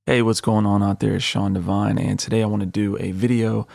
Hey, what's going on out there? It's Sean Devine, and today I want to do a video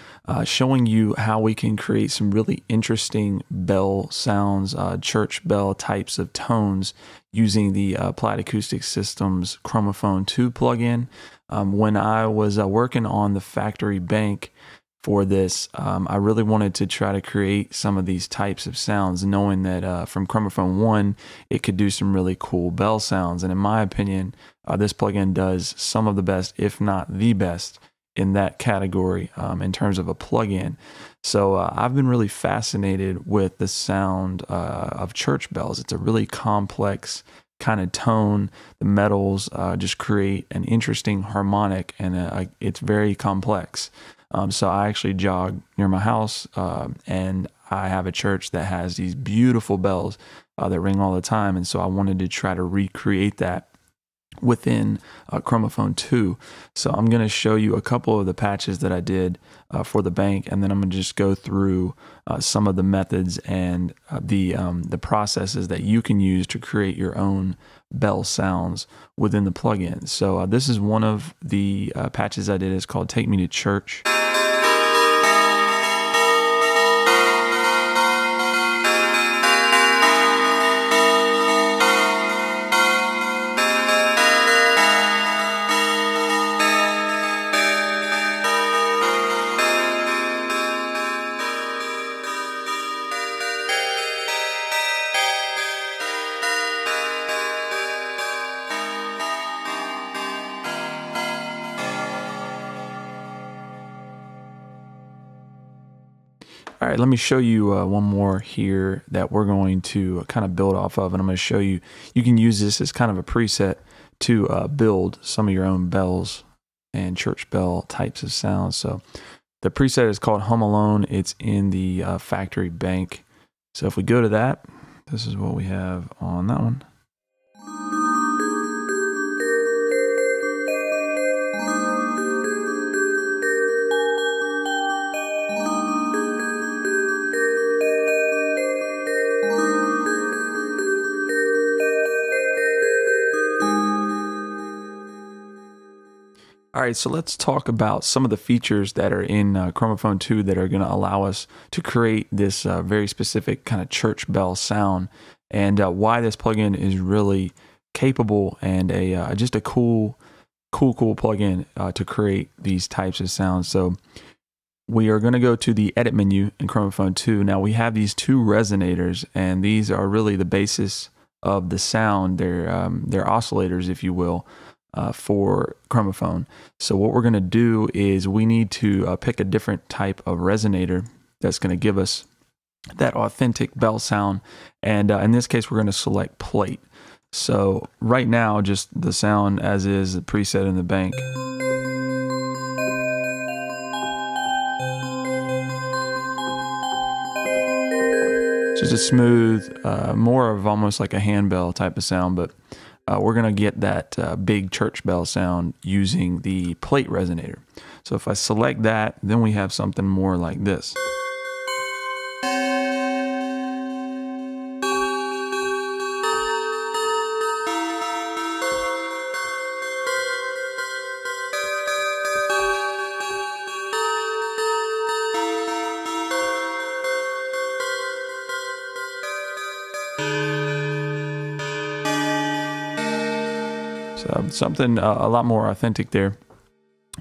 showing you how we can create some really interesting bell sounds, church bell types of tones using the Applied Acoustic Systems Chromaphone 2 plugin. When I was working on the factory bank for this, I really wanted to try to create some of these types of sounds, knowing that from Chromaphone 1, it could do some really cool bell sounds. And in my opinion, this plugin does some of the best, if not the best, in that category in terms of a plugin. So I've been really fascinated with the sound of church bells. It's a really complex kind of tone. The metals just create an interesting harmonic, and it's very complex. So I actually jog near my house, and I have a church that has these beautiful bells that ring all the time. And so I wanted to try to recreate that within Chromaphone 2. So I'm going to show you a couple of the patches that I did for the bank, and then I'm going to just go through some of the methods and the processes that you can use to create your own bell sounds within the plugin. So this is one of the patches I did. It's called Take Me to Church. All right, let me show you one more here that we're going to kind of build off of, and I'm going to show you, you can use this as kind of a preset to build some of your own bells and church bell types of sounds. So the preset is called Home Alone. It's in the factory bank. So if we go to that, this is what we have on that one. All right, so let's talk about some of the features that are in Chromaphone 2 that are going to allow us to create this very specific kind of church bell sound, and why this plugin is really capable and just a cool plugin to create these types of sounds. So we are going to go to the edit menu in Chromaphone 2. Now we have these two resonators, and these are really the basis of the sound. They're oscillators, if you will, for Chromaphone. So what we're going to do is we need to pick a different type of resonator that's going to give us that authentic bell sound. And in this case, we're going to select plate. So right now, just the sound as is, the preset in the bank. Just a smooth, more of almost like a handbell type of sound, but we're going to get that big church bell sound using the plate resonator. So if I select that, then we have something more like this. So something a lot more authentic there.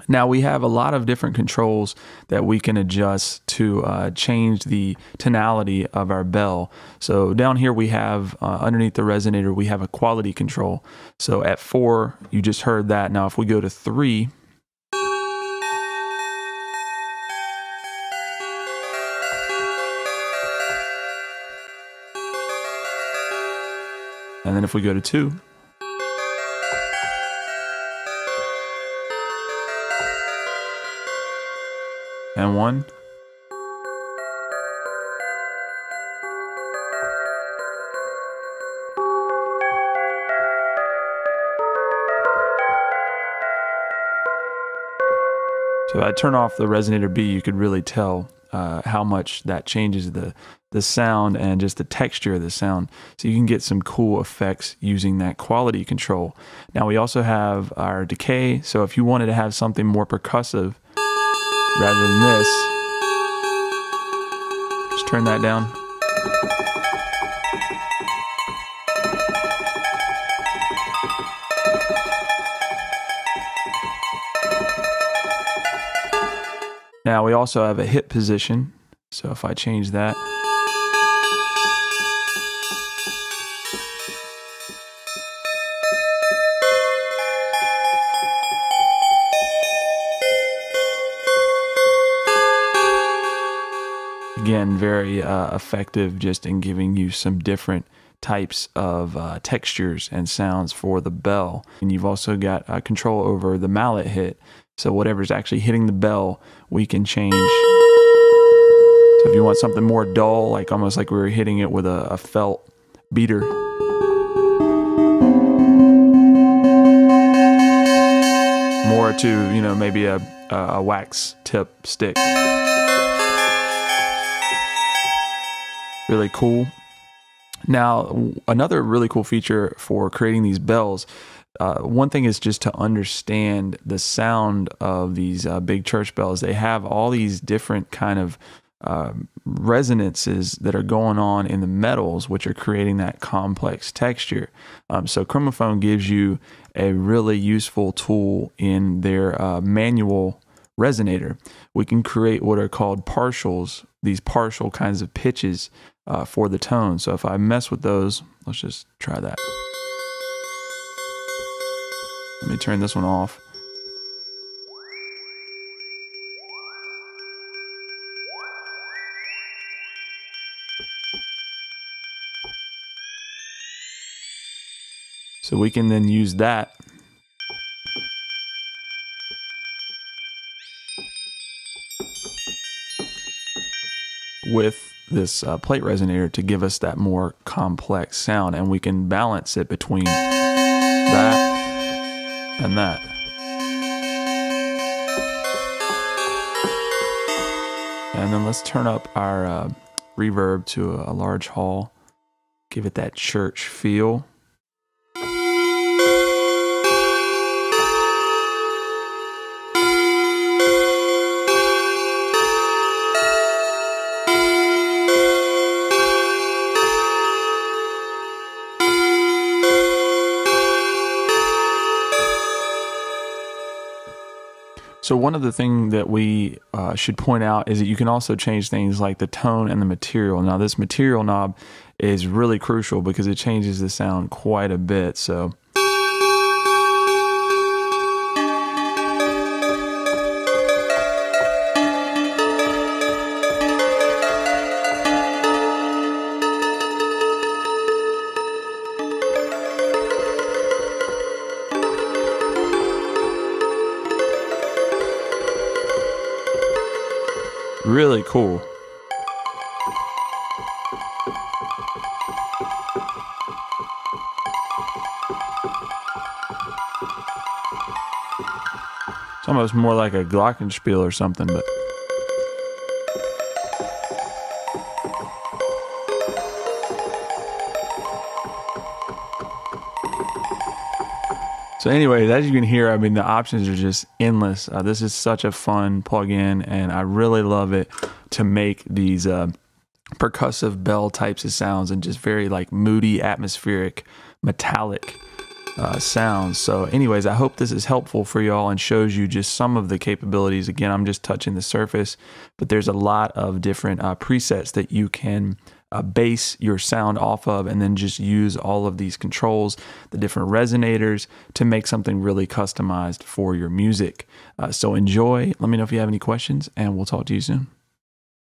Now we have a lot of different controls that we can adjust to change the tonality of our bell. So down here we have, underneath the resonator, we have a quality control. So at 4, you just heard that. Now if we go to 3, and then if we go to 2, and 1. So if I turn off the resonator B, you could really tell how much that changes the the sound and just the texture of the sound. So you can get some cool effects using that quality control. Now we also have our decay. So if you wanted to have something more percussive rather than this, just turn that down. Now we also have a hit position. So if I change that, again, very effective just in giving you some different types of textures and sounds for the bell. And you've also got control over the mallet hit. So whatever's actually hitting the bell, we can change. So if you want something more dull, like almost like we were hitting it with a felt beater, more to, you know, maybe a wax tip stick. Really cool. Now, another really cool feature for creating these bells, one thing is just to understand the sound of these big church bells. They have all these different kind of resonances that are going on in the metals, which are creating that complex texture. So Chromaphone gives you a really useful tool in their manual resonator. We can create what are called partials, these partial kinds of pitches for the tone. So if I mess with those, let's just try that. Let me turn this one off. So we can then use that with this plate resonator to give us that more complex sound, and we can balance it between that and that. And then let's turn up our reverb to a large hall, give it that church feel. So one of the things that we should point out is that you can also change things like the tone and the material. Now this material knob is really crucial because it changes the sound quite a bit. So really cool. It's almost more like a glockenspiel or something, but so anyways, as you can hear, I mean, the options are just endless. This is such a fun plugin, and I really love it to make these percussive bell types of sounds and just very like moody, atmospheric, metallic sounds. So anyways, I hope this is helpful for y'all and shows you just some of the capabilities. Again, I'm just touching the surface, but there's a lot of different presets that you can base your sound off of, and then just use all of these controls, the different resonators, to make something really customized for your music. So enjoy. Let me know if you have any questions, and we'll talk to you soon.